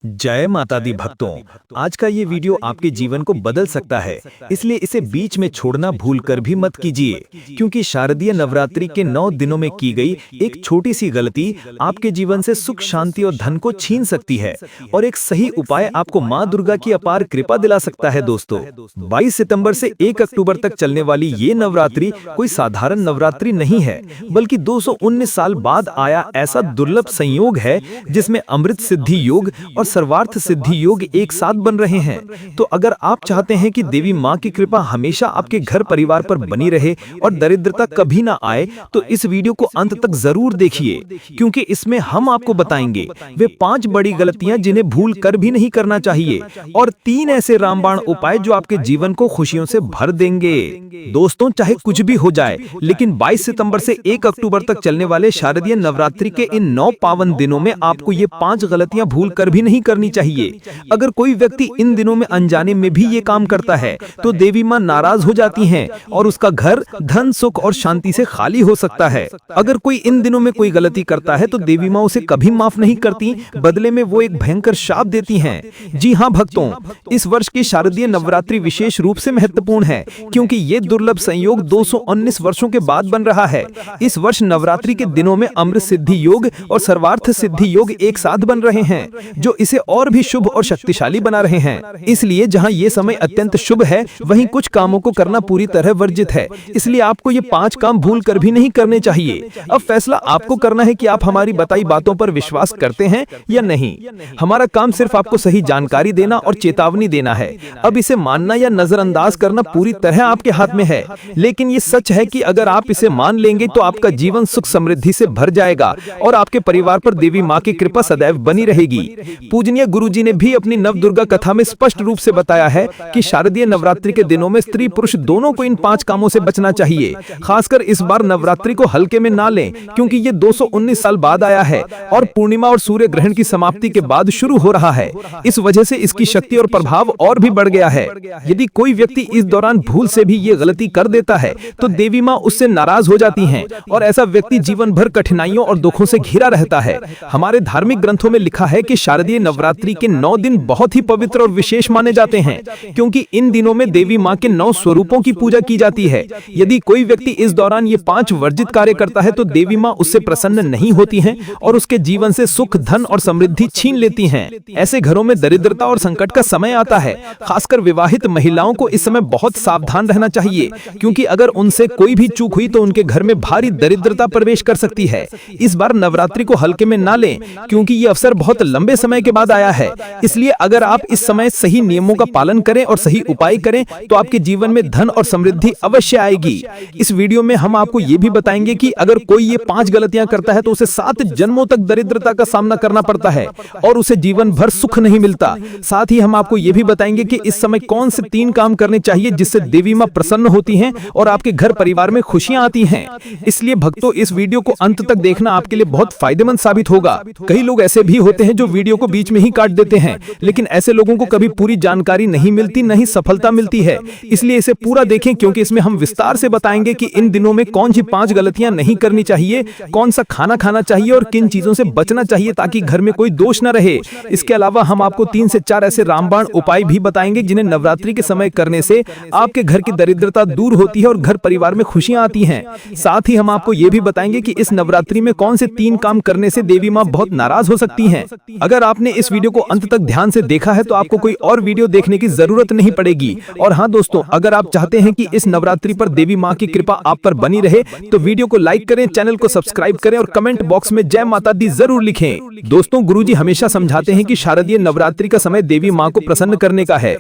जय माता दी भक्तों, आज का ये वीडियो आपके जीवन को बदल सकता है, इसलिए इसे बीच में छोड़ना भूलकर भी मत कीजिए, क्योंकि शारदीय नवरात्रि के 9 दिनों में की गई एक छोटी सी गलती आपके जीवन से सुख, शांति और धन को छीन सकती है और एक सही उपाय आपको माँ दुर्गा की अपार कृपा दिला सकता है। दोस्तों, 22 सितंबर से 1 अक्टूबर तक चलने वाली ये नवरात्रि कोई साधारण नवरात्रि नहीं है, बल्कि 219 साल बाद आया ऐसा दुर्लभ संयोग है जिसमें अमृत सिद्धि योग और सर्वार्थ सिद्धि योग एक साथ बन रहे हैं। तो अगर आप चाहते हैं कि देवी माँ की कृपा हमेशा आपके घर परिवार पर बनी रहे और दरिद्रता कभी ना आए, तो इस वीडियो को अंत तक जरूर देखिए, क्योंकि इसमें हम आपको बताएंगे वे 5 बड़ी गलतियां जिन्हें भूल कर भी नहीं करना चाहिए और 3 ऐसे रामबाण उपाय जो आपके जीवन को खुशियों से भर देंगे। दोस्तों, चाहे कुछ भी हो जाए, लेकिन 22 सितंबर से 1 अक्टूबर तक चलने वाले शारदीय नवरात्रि के इन 9 पावन दिनों में आपको ये 5 गलतियां भूल कर भी नहीं करनी चाहिए। अगर कोई व्यक्ति इन दिनों में अनजाने में भी ये काम करता है तो देवी माँ नाराज हो जाती हैं और उसका घर धन, सुख और शांति से खाली हो सकता है। अगर कोई इन दिनों में कोई गलती करता है तो देवी माँ उसे कभी माफ नहीं करती, बदले में वो एक भयंकर शाप देती हैं। जी हाँ भक्तों, इस वर्ष की शारदीय नवरात्रि विशेष रूप से महत्वपूर्ण है, क्योंकि ये दुर्लभ संयोग 219 वर्षों के बाद बन रहा है। इस वर्ष नवरात्रि के दिनों में अमृत सिद्धि योग और सर्वार्थ सिद्धि योग एक साथ बन रहे हैं, जो इसे और भी शुभ और शक्तिशाली बना रहे हैं। इसलिए जहां ये समय अत्यंत शुभ है, वहीं कुछ कामों को करना पूरी तरह वर्जित है। इसलिए आपको ये 5 काम भूल कर भी नहीं करने चाहिए। अब फैसला आपको करना है कि आप हमारी बताई बातों पर विश्वास करते हैं या नहीं। हमारा काम सिर्फ आपको सही जानकारी देना और चेतावनी देना है। अब इसे मानना या नजरअंदाज करना पूरी तरह आपके हाथ में है, लेकिन ये सच है कि अगर आप इसे मान लेंगे तो आपका जीवन सुख समृद्धि से भर जाएगा और आपके परिवार पर देवी माँ की कृपा सदैव बनी रहेगी। पूजनीय गुरुजी ने भी अपनी नव दुर्गा कथा में स्पष्ट रूप से बताया है कि शारदीय नवरात्रि के दिनों में स्त्री पुरुष दोनों को इन 5 कामों से बचना चाहिए। खासकर इस बार नवरात्रि को हल्के में ना लें, क्योंकि ये 219 साल बाद आया है और पूर्णिमा और सूर्य ग्रहण की समाप्ति के बाद शुरू हो रहा है। इस वजह से इसकी शक्ति और प्रभाव और भी बढ़ गया है। यदि कोई व्यक्ति इस दौरान भूल से भी ये गलती कर देता है तो देवी माँ उससे नाराज हो जाती हैं और ऐसा व्यक्ति जीवन भर कठिनाइयों और दुखों से घिरा रहता है। हमारे धार्मिक ग्रंथों में लिखा है कि शारदीय नवरात्रि के 9 दिन बहुत ही पवित्र और विशेष माने जाते हैं, क्योंकि इन दिनों में देवी माँ के 9 स्वरूपों की पूजा की जाती है। यदि कोई व्यक्ति इस दौरान ये 5 वर्जित कार्य करता है तो देवी माँ उससे प्रसन्न नहीं होती हैं और उसके जीवन से सुख, धन और समृद्धि छीन लेती हैं। ऐसे घरों में दरिद्रता और संकट का समय आता है। खासकर विवाहित महिलाओं को इस समय बहुत सावधान रहना चाहिए, क्योंकि अगर उनसे कोई भी चूक हुई तो उनके घर में भारी दरिद्रता प्रवेश कर सकती है। इस बार नवरात्रि को हल्के में ना लें, क्योंकि ये अवसर बहुत लंबे समय के बाद आया है। इसलिए अगर आप इस समय सही नियमों का पालन करें और सही उपाय करें तो आपके जीवन में धन और समृद्धि अवश्य आएगी। इस वीडियो में हम आपको ये भी बताएंगे कि अगर कोई ये 5 गलतियां करता है तो उसे 7 जन्मों तक दरिद्रता का सामना करना पड़ता है और उसे जीवन भर सुख नहीं मिलता। साथ ही हम आपको ये भी बताएंगे कि इस समय कौन से 3 काम करने चाहिए जिससे देवी माँ प्रसन्न होती हैं और आपके घर परिवार में खुशियां आती हैं। इसलिए भक्तों, इस वीडियो को अंत तक देखना आपके लिए बहुत फायदेमंद साबित होगा। कई लोग ऐसे भी होते हैं जो वीडियो को बीच में ही काट देते हैं, लेकिन ऐसे लोगों को कभी पूरी जानकारी नहीं मिलती, नहीं सफलता मिलती है। इसलिए इसे पूरा देखें, क्योंकि इसमें हम विस्तार से बताएंगे कि इन दिनों में कौन सी 5 गलतियां नहीं करनी चाहिए, कौन सा खाना खाना चाहिए और किन चीजों से बचना चाहिए ताकि घर में कोई दोष न रहे। इसके अलावा हम आपको 3 से 4 ऐसे रामबाण उपाय भी बताएंगे जिन्हें नवरात्रि के समय करने से आपके घर की दरिद्रता दूर होती है और घर परिवार में खुशियां आती हैं। साथ ही हम आपको ये भी बताएंगे कि इस नवरात्रि में कौन से 3 काम करने से देवी माँ बहुत नाराज हो सकती हैं। अगर आपने इस वीडियो को अंत तक ध्यान से देखा है तो आपको कोई और वीडियो देखने की जरूरत नहीं पड़ेगी। और हाँ दोस्तों, अगर आप चाहते हैं कि इस नवरात्रि पर देवी माँ की कृपा आप पर बनी रहे तो वीडियो को लाइक करें, चैनल को सब्सक्राइब करें और कमेंट बॉक्स में जय माता दी जरूर लिखें। दोस्तों, गुरुजी हमेशा समझाते हैं कि शारदीय नवरात्रि का समय देवी माँ को प्रसन्न करने का है।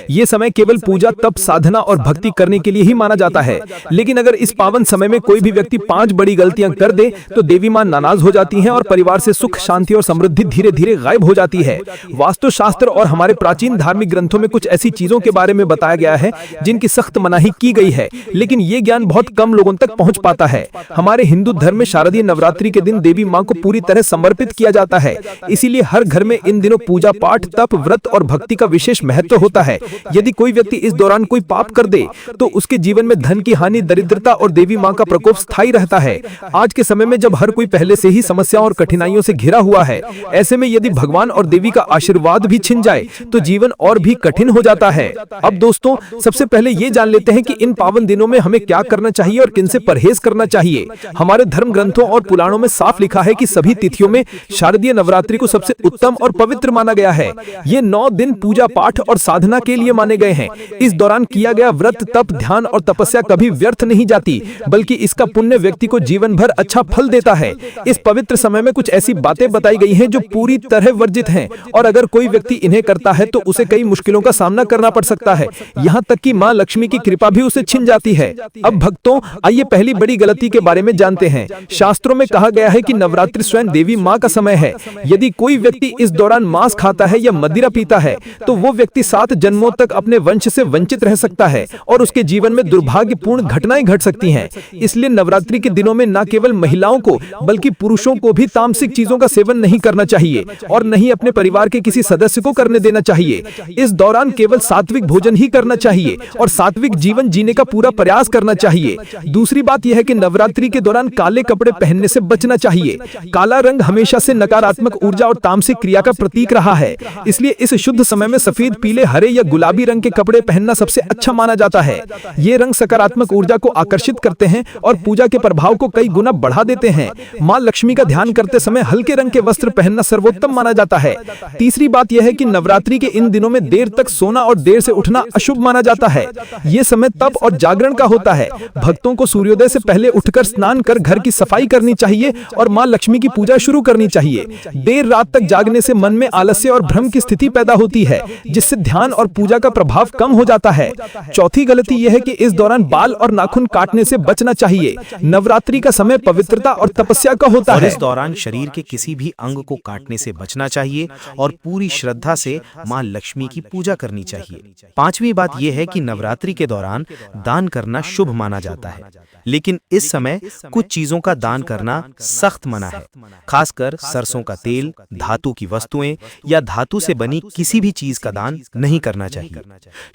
ये समय केवल पूजा, तप, साधना और भक्ति करने के लिए ही माना जाता है। लेकिन अगर इस पावन समय में कोई भी व्यक्ति 5 बड़ी गलतियां कर दे तो देवी माँ नाराज हो जाती हैं और परिवार से सुख, शांति और समृद्धि धीरे धीरे गायब हो जाती है। वास्तुशास्त्र और हमारे प्राचीन धार्मिक ग्रंथों में कुछ ऐसी चीजों के बारे में बताया गया है जिनकी सख्त मनाही की गई है, लेकिन ये ज्ञान बहुत कम लोगों तक पहुंच पाता है। हमारे हिंदू धर्म में शारदीय नवरात्रि के दिन देवी माँ को पूरी तरह समर्पित किया जाता है। इसीलिए हर घर में इन दिनों पूजा पाठ, तप, व्रत और भक्ति का विशेष महत्व होता है। यदि कोई व्यक्ति इस दौरान कोई पाप कर दे तो उसके जीवन में धन की हानि, दरिद्रता और देवी माँ का प्रकोप स्थायी रहता है। आज के समय में जब हर कोई पहले से ही समस्याओं और कठिनाइयों से घिरा हुआ है, ऐसे में यदि भगवान और देवी का आशीर्वाद भी छिन जाए तो जीवन और भी कठिन हो जाता है। अब दोस्तों, सबसे पहले ये जान लेते हैं कि इन पावन दिनों में हमें क्या करना चाहिए और किनसे परहेज करना चाहिए। हमारे धर्म ग्रंथों और पुराणों में साफ लिखा है कि सभी तिथियों में शारदीय नवरात्रि को सबसे उत्तम और पवित्र माना गया है। ये 9 दिन पूजा पाठ और साधना के लिए माने गए हैं। इस दौरान किया गया व्रत, तप, ध्यान और तपस्या कभी व्यर्थ नहीं जाती, बल्कि इसका पुण्य व्यक्ति को जीवन भर अच्छा फल देता है। इस पवित्र समय में कुछ ऐसी बातें बताई गई हैं जो पूरी तरह वर्जित हैं, और अगर कोई व्यक्ति इन्हें करता है तो उसे कई मुश्किलों का सामना करना पड़ सकता है। यहाँ तक कि माँ लक्ष्मी की कृपा भी उसे छिन जाती है। अब भक्तों, आइए पहली बड़ी गलती के बारे में जानते हैं। शास्त्रों में कहा गया है कि नवरात्रि स्वयं देवी माँ का समय है। यदि कोई व्यक्ति इस दौरान मांस खाता है या मदिरा पीता है तो वो व्यक्ति 7 जन्मों तक अपने वंश से वंचित रह सकता है और उसके जीवन में दुर्भाग्यपूर्ण घटनाएं घट सकती हैं। इसलिए नवरात्रि के दिनों में न केवल महिलाओं को बल्कि पुरुषों को भी तामसिक चीजों का सेवन नहीं करना चाहिए और न ही अपने परिवार के किसी सदस्य को करने देना चाहिए। इस दौरान केवल सात्विक भोजन ही करना चाहिए और सात्विक जीवन जीने का पूरा प्रयास करना चाहिए। दूसरी बात यह है कि नवरात्रि के दौरान काले कपड़े पहनने से बचना चाहिए। काला रंग हमेशा से नकारात्मक ऊर्जा और तामसिक क्रिया का प्रतीक रहा है। इसलिए इस शुद्ध समय में सफेद, पीले, हरे या गुलाबी रंग के कपड़े पहनना सबसे अच्छा माना जाता है। ये रंग सकारात्मक ऊर्जा को आकर्षित करते हैं और पूजा के प्रभाव को कई गुना बढ़ा देते हैं। माँ लक्ष्मी का ध्यान करते समय हल्के रंग के वस्त्र पहनना सर्वोत्तम माना जाता है। तीसरी बात यह है कि नवरात्रि के इन दिनों में देर तक सोना और देर से उठना अशुभ माना जाता है। ये समय तप और जागरण का होता है। भक्तों को सूर्योदय से पहले उठकर स्नान कर घर की सफाई करनी चाहिए और माँ लक्ष्मी की पूजा शुरू करनी चाहिए। देर रात तक जागने से मन में आलस्य और भ्रम की स्थिति पैदा होती है, जिससे ध्यान और पूजा का प्रभाव कम हो जाता है। चौथी गलती यह है कि इस दौरान बाल और नाखून काटने से बचना चाहिए। नवरात्रि का समय पवित्रता और तपस्या का होता है। इस दौरान शरीर के किसी भी अंग को काटने से बचना चाहिए और पूरी श्रद्धा से मां लक्ष्मी की पूजा करनी चाहिए। पांचवी बात यह है कि नवरात्रि के दौरान दान करना शुभ माना जाता है, लेकिन इस समय कुछ चीजों का दान करना सख्त मना है। खासकर सरसों का तेल, धातु की वस्तुएं या धातु से बनी किसी भी चीज का दान नहीं करना चाहिए।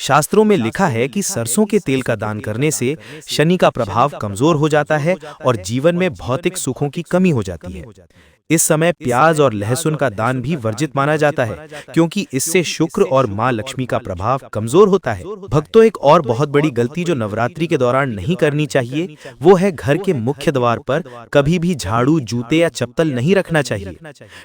शास्त्रों में लिखा है कि सरसों के तेल का दान करने से शनि का प्रभाव कमजोर हो जाता है और जीवन में भौतिक सुखों की कमी हो जाती है। इस समय प्याज और लहसुन का दान भी वर्जित माना जाता है, क्योंकि इससे शुक्र और मां लक्ष्मी का प्रभाव कमजोर होता है। भक्तों, एक और बहुत बड़ी गलती जो नवरात्रि के दौरान नहीं करनी चाहिए वो है घर के मुख्य द्वार पर कभी भी झाड़ू, जूते या चप्पल नहीं रखना चाहिए।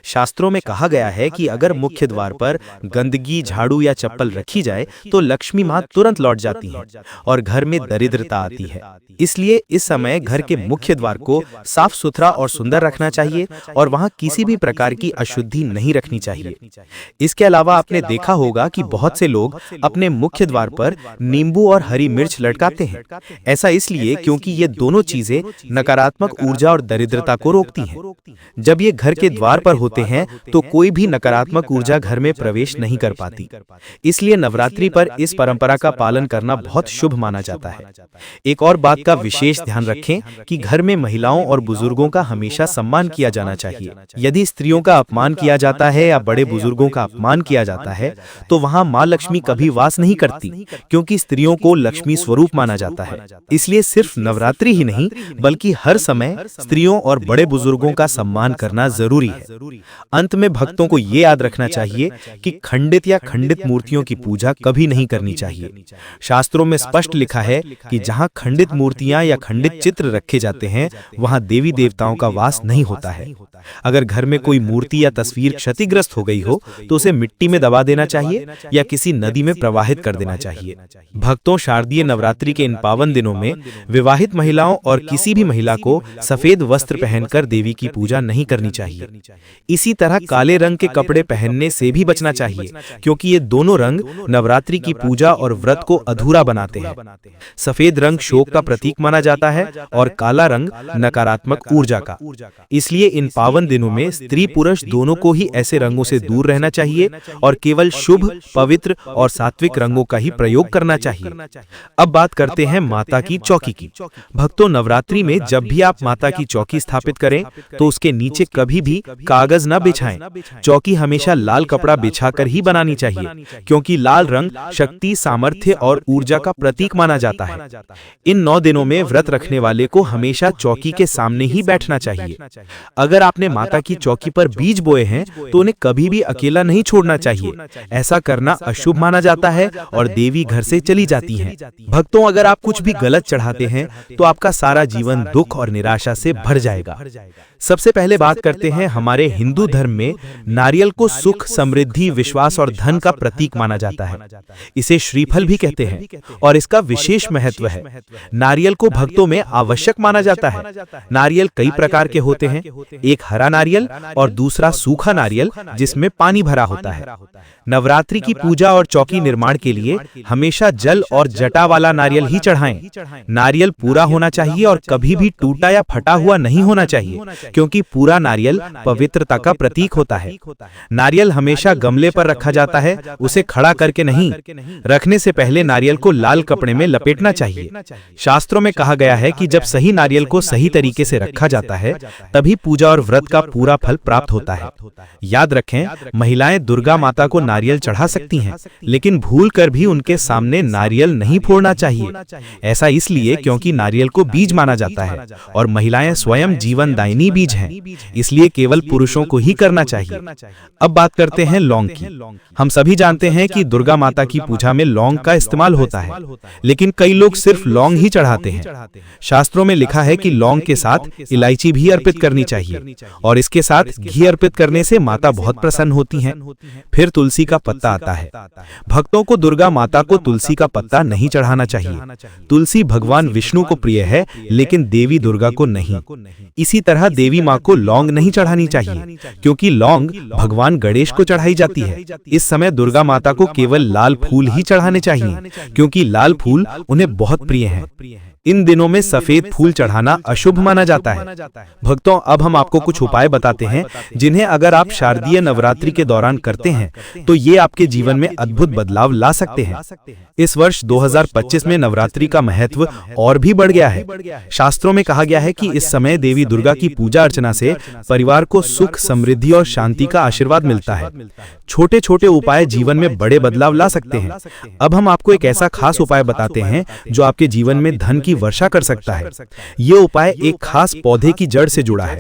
शास्त्रों में कहा गया है कि अगर मुख्य द्वार पर गंदगी, झाड़ू या चप्पल रखी जाए तो लक्ष्मी माँ तुरंत लौट जाती है और घर में दरिद्रता आती है। इसलिए इस समय घर के मुख्य द्वार को साफ सुथरा और सुंदर रखना चाहिए और वहां किसी भी प्रकार की अशुद्धि नहीं रखनी चाहिए। इसके अलावा आपने देखा होगा कि बहुत से लोग अपने मुख्य द्वार पर नींबू और हरी मिर्च लटकाते हैं। ऐसा इसलिए क्योंकि ये दोनों चीजें नकारात्मक ऊर्जा और दरिद्रता को रोकती हैं। जब ये घर के द्वार पर होते हैं तो कोई भी नकारात्मक ऊर्जा घर में प्रवेश नहीं कर पाती। इसलिए नवरात्रि पर इस परंपरा का पालन करना बहुत शुभ माना जाता है। एक और बात का विशेष ध्यान रखें कि घर में महिलाओं और बुजुर्गों का हमेशा सम्मान किया जाना चाहिए। यदि स्त्रियों का अपमान किया जाता है या बड़े बुजुर्गों का अपमान किया जाता है तो वहां मां लक्ष्मी कभी वास नहीं करती, क्योंकि स्त्रियों को लक्ष्मी स्वरूप माना जाता है। इसलिए सिर्फ नवरात्रि ही नहीं बल्कि हर समय स्त्रियों और बड़े बुजुर्गों का सम्मान करना जरूरी है। अंत में भक्तों को ये याद रखना चाहिए कि खंडित या खंडित मूर्तियों की पूजा कभी नहीं करनी चाहिए। शास्त्रों में स्पष्ट लिखा है कि जहां खंडित मूर्तियां या खंडित चित्र रखे जाते हैं वहां देवी देवताओं का वास नहीं होता है। अगर घर में कोई मूर्ति या तस्वीर क्षतिग्रस्त हो गई हो तो उसे मिट्टी में दबा देना चाहिए या किसी नदी में प्रवाहित कर देना चाहिए। भक्तों, शारदीय नवरात्रि के इन पावन दिनों में विवाहित महिलाओं और किसी भी महिला को सफेद वस्त्र पहनकर देवी की पूजा नहीं करनी चाहिए। इसी तरह काले रंग के कपड़े पहनने से भी बचना चाहिए, क्योंकि ये दोनों रंग नवरात्रि की पूजा और व्रत को अधूरा बनाते हैं। सफेद रंग शोक का प्रतीक माना जाता है और काला रंग नकारात्मक ऊर्जा का। इसलिए इन पावन दिनों में स्त्री पुरुष दोनों को ही ऐसे रंगों से दूर रहना चाहिए और केवल शुभ, पवित्र और सात्विक रंगों का ही प्रयोग करना चाहिए। अब बात करते हैं माता की चौकी की। भक्तों, नवरात्रि में जब भी आप माता की चौकी स्थापित करें तो उसके नीचे कभी भी कागज न बिछाएं। चौकी हमेशा लाल कपड़ा बिछाकर ही बनानी चाहिए, क्योंकि लाल रंग शक्ति, सामर्थ्य और ऊर्जा का प्रतीक माना जाता है। इन 9 दिनों में व्रत रखने वाले को हमेशा चौकी के सामने ही बैठना चाहिए। अगर आपने माता की चौकी पर बीज बोए हैं तो उन्हें कभी भी अकेला नहीं छोड़ना चाहिए। ऐसा करना अशुभ माना जाता है और देवी घर से चली जाती हैं। भक्तों, अगर आप कुछ भी गलत चढ़ाते हैं तो आपका सारा जीवन दुख और निराशा से भर जाएगा। सबसे पहले बात करते हैं, हमारे हिंदू धर्म में नारियल को सुख, समृद्धि, विश्वास और धन का प्रतीक माना जाता है। इसे श्रीफल भी कहते हैं और इसका विशेष महत्व है। नारियल को भक्तों में आवश्यक माना जाता है। नारियल कई प्रकार के होते हैं, एक हरा नारियल और दूसरा सूखा नारियल जिसमें पानी भरा होता है। नवरात्रि की पूजा और चौकी निर्माण के लिए हमेशा जल और जटा वाला नारियल ही चढ़ाएं। नारियल पूरा होना चाहिए और कभी भी टूटा या फटा हुआ नहीं होना चाहिए, क्योंकि पूरा नारियल पवित्रता का प्रतीक होता है। नारियल हमेशा गमले पर रखा जाता है, उसे खड़ा करके नहीं। रखने से पहले नारियल को लाल कपड़े में लपेटना चाहिए। शास्त्रों में कहा गया है कि जब सही नारियल को सही तरीके से रखा जाता है तभी पूजा और व्रत का पूरा फल प्राप्त होता है। याद रखें, महिलाएं दुर्गा माता को नारियल चढ़ा सकती हैं, लेकिन भूल कर भी उनके सामने नारियल नहीं फोड़ना चाहिए। ऐसा इसलिए क्योंकि नारियल को बीज माना जाता है और महिलाएं स्वयं जीवनदायिनी बीज हैं, इसलिए केवल पुरुषों को ही करना चाहिए। अब बात करते हैं लौंग की। हम सभी जानते हैं कि दुर्गा माता की पूजा में लौंग का इस्तेमाल होता है, लेकिन कई लोग सिर्फ लौंग ही चढ़ाते हैं। शास्त्रों में लिखा है कि लौंग के साथ इलायची भी अर्पित करनी चाहिए और इसके साथ घी अर्पित करने से माता बहुत प्रसन्न होती हैं। फिर तुलसी का पत्ता आता है। भक्तों को दुर्गा माता को तुलसी का पत्ता नहीं चढ़ाना चाहिए। तुलसी भगवान विष्णु को प्रिय है, लेकिन देवी दुर्गा को नहीं। इसी तरह देवी माँ को लौंग नहीं चढ़ानी चाहिए, क्योंकि लौंग भगवान गणेश को चढ़ाई जाती है। इस समय दुर्गा माता को केवल लाल फूल ही चढ़ाने चाहिए, क्योंकि लाल फूल उन्हें बहुत प्रिय हैं। इन दिनों में सफेद फूल चढ़ाना अशुभ माना जाता है। भक्तों, अब हम आपको कुछ उपाय बताते हैं जिन्हें अगर आप शारदीय नवरात्रि के दौरान करते हैं तो ये आपके जीवन में अद्भुत बदलाव ला सकते हैं। इस वर्ष 2025 में नवरात्रि का महत्व और भी बढ़ गया है। शास्त्रों में कहा गया है कि इस समय देवी दुर्गा की पूजा अर्चना से परिवार को सुख, समृद्धि और शांति का आशीर्वाद मिलता है। छोटे छोटे उपाय जीवन में बड़े बदलाव ला सकते हैं। अब हम आपको एक ऐसा खास उपाय बताते हैं जो आपके जीवन में धन की वर्षा कर सकता है। ये उपाय एक खास पौधे की जड़ से जुड़ा है।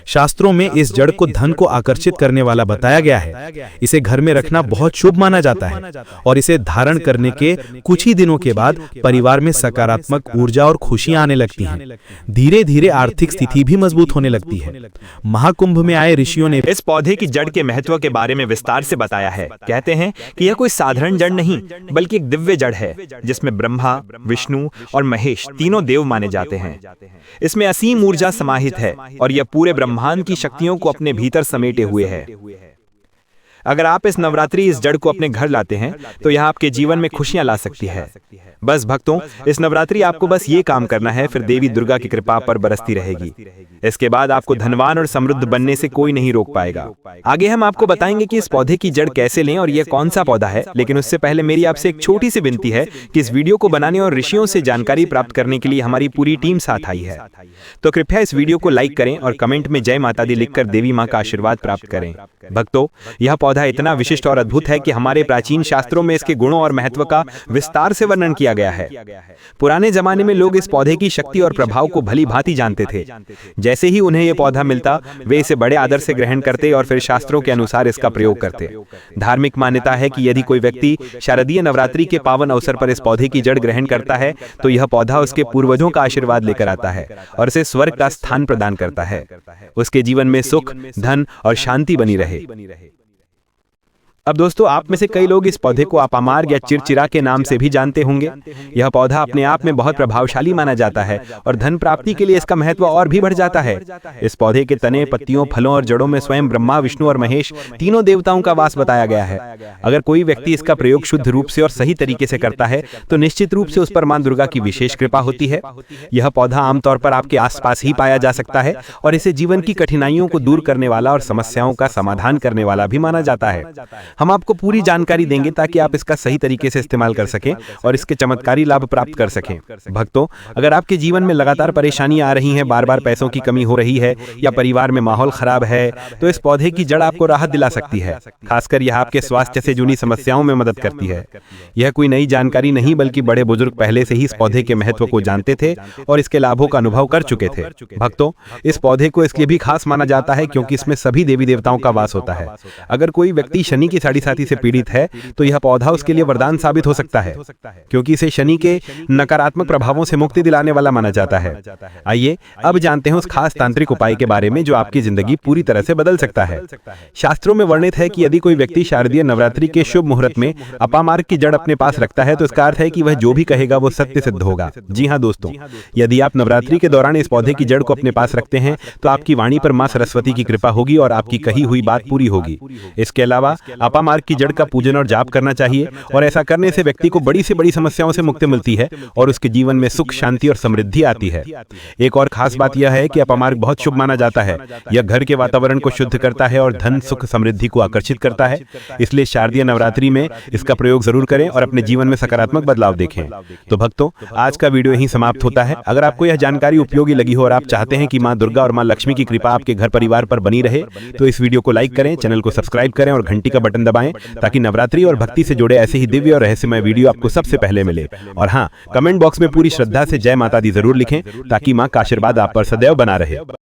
शास्त्रों में इस जड़ को धन को आकर्षित करने वाला बताया गया है। इसे घर में रखना बहुत शुभ माना जाता है और इसे धारण करने के कुछ ही दिनों के बाद परिवार में सकारात्मक ऊर्जा और खुशियां आने लगती हैं। धीरे धीरे आर्थिक स्थिति भी मजबूत होने लगती है। महाकुंभ में आए ऋषियों ने इस पौधे की जड़ के महत्व के बारे में विस्तार से बताया है। कहते हैं कि यह कोई साधारण जड़ नहीं, बल्कि एक दिव्य जड़ है जिसमें ब्रह्मा, विष्णु और महेश तीनों देव माने जाते हैं। इसमें असीम ऊर्जा समाहित है और यह पूरे ब्रह्मांड की शक्तियों को अपने भीतर समेटे हुए है। अगर आप इस नवरात्रि इस जड़ को अपने घर लाते हैं तो यह आपके जीवन में खुशियां ला सकती है। बस भक्तों, इस नवरात्रि आपको बस ये काम करना है, फिर देवी दुर्गा की कृपा पर बरसती रहेगी। इसके बाद आपको धनवान और समृद्ध बनने से कोई नहीं रोक पाएगा। आगे हम आपको बताएंगे कि इस पौधे की जड़ कैसे लें और यह कौन सा पौधा है, लेकिन उससे पहले मेरी आपसे एक छोटी सी विनती है कि इस वीडियो को बनाने और ऋषियों से जानकारी प्राप्त करने के लिए हमारी पूरी टीम साथ आई है। तो कृपया इस वीडियो को लाइक करें और कमेंट में जय माता दी लिखकर देवी माँ का आशीर्वाद प्राप्त करें। भक्तों, यह पौधा इतना विशिष्ट और अद्भुत है कि हमारे प्राचीन शास्त्रों में इसके गुणों और महत्व का विस्तार से वर्णन किया गया है। पुराने जमाने में लोग इस पौधे की शक्ति और प्रभाव को भली भांति जानते थे। जैसे ही उन्हें यह पौधा मिलता, वे इसे बड़े आदर से ग्रहण करते और फिर शास्त्रों के अनुसार इसका प्रयोग करते। धार्मिक मान्यता है कि यदि कोई व्यक्ति शारदीय नवरात्रि के पावन अवसर पर इस पौधे की जड़ ग्रहण करता है तो यह पौधा उसके पूर्वजों का आशीर्वाद लेकर आता है और उसे स्वर्ग का स्थान प्रदान करता है। उसके जीवन में सुख, धन और शांति बनी रहे। अब दोस्तों, आप में से कई लोग इस पौधे को अपामार्ग या चिरचिरा के नाम से भी जानते होंगे। यह पौधा अपने आप में बहुत प्रभावशाली माना जाता है और धन प्राप्ति के लिए इसका महत्व और भी बढ़ जाता है। इस पौधे के तने, पत्तियों, फलों और जड़ों में स्वयं ब्रह्मा, विष्णु और महेश तीनों देवताओं का वास बताया गया है। अगर कोई व्यक्ति इसका प्रयोग शुद्ध रूप से और सही तरीके से करता है तो निश्चित रूप से उस पर मां दुर्गा की विशेष कृपा होती है। यह पौधा आमतौर पर आपके आसपास ही पाया जा सकता है और इसे जीवन की कठिनाइयों को दूर करने वाला और समस्याओं का समाधान करने वाला भी माना जाता है। हम आपको पूरी जानकारी देंगे ताकि आप इसका सही तरीके से इस्तेमाल कर सकें और इसके चमत्कारी लाभ प्राप्त कर सकें। भक्तों, अगर आपके जीवन में लगातार परेशानियां आ रही हैं, बार बार पैसों की कमी हो रही है या परिवार में माहौल खराब है, तो इस पौधे की जड़ आपको राहत दिला सकती है। खासकर यह आपके स्वास्थ्य से जुड़ी समस्याओं में मदद करती है। यह कोई नई जानकारी नहीं, बल्कि बड़े बुजुर्ग पहले से ही इस पौधे के महत्व को जानते थे और इसके लाभों का अनुभव कर चुके थे। भक्तों, इस पौधे को इसलिए भी खास माना जाता है क्योंकि इसमें सभी देवी देवताओं का वास होता है। अगर कोई व्यक्ति शनि की साढ़ी साथी से पीड़ित है तो यह पौधा उसके लिए वरदान साबित हो सकता है, क्योंकि इसे शनि के नकारात्मक प्रभावों से मुक्ति दिलाने वाला माना जाता है। आइए अब जानते हैं उस खास तांत्रिक उपाय के बारे में जो आपकी जिंदगी पूरी तरह से बदल सकता है। शास्त्रों में वर्णित है कि यदि कोई व्यक्ति शारदीय नवरात्रि के शुभ मुहूर्त में अपामार्ग की जड़ अपने पास रखता है तो इसका अर्थ है कि वह जो भी कहेगा वो सत्य सिद्ध होगा। जी हाँ दोस्तों, यदि आप नवरात्रि के दौरान इस पौधे की जड़ को अपने पास रखते हैं तो आपकी वाणी पर मां सरस्वती की कृपा होगी और आपकी कही हुई बात पूरी होगी। इसके अलावा अपामार्ग की जड़ का पूजन और जाप करना चाहिए और ऐसा करने से व्यक्ति को बड़ी से बड़ी समस्याओं से मुक्ति मिलती है और उसके जीवन में सुख, शांति और समृद्धि आती है। एक और खास बात यह है कि अपामार्ग बहुत शुभ माना जाता है। यह घर के वातावरण को शुद्ध करता है और धन, सुख, समृद्धि को आकर्षित करता है। इसलिए शारदीय नवरात्रि में इसका प्रयोग जरूर करें और अपने जीवन में सकारात्मक बदलाव देखें। तो भक्तों, आज का वीडियो यहीं समाप्त होता है। अगर आपको यह जानकारी उपयोगी लगी हो और आप चाहते हैं कि मां दुर्गा और मां लक्ष्मी की कृपा आपके घर परिवार पर बनी रहे तो इस वीडियो को लाइक करें, चैनल को सब्सक्राइब करें और घंटी का बटन दबाएं ताकि नवरात्रि और भक्ति से जुड़े ऐसे ही दिव्य और रहस्यमय वीडियो आपको सबसे पहले मिले। और हाँ, कमेंट बॉक्स में पूरी श्रद्धा से जय माता दी जरूर लिखें ताकि मां का आशीर्वाद आप पर सदैव बना रहे।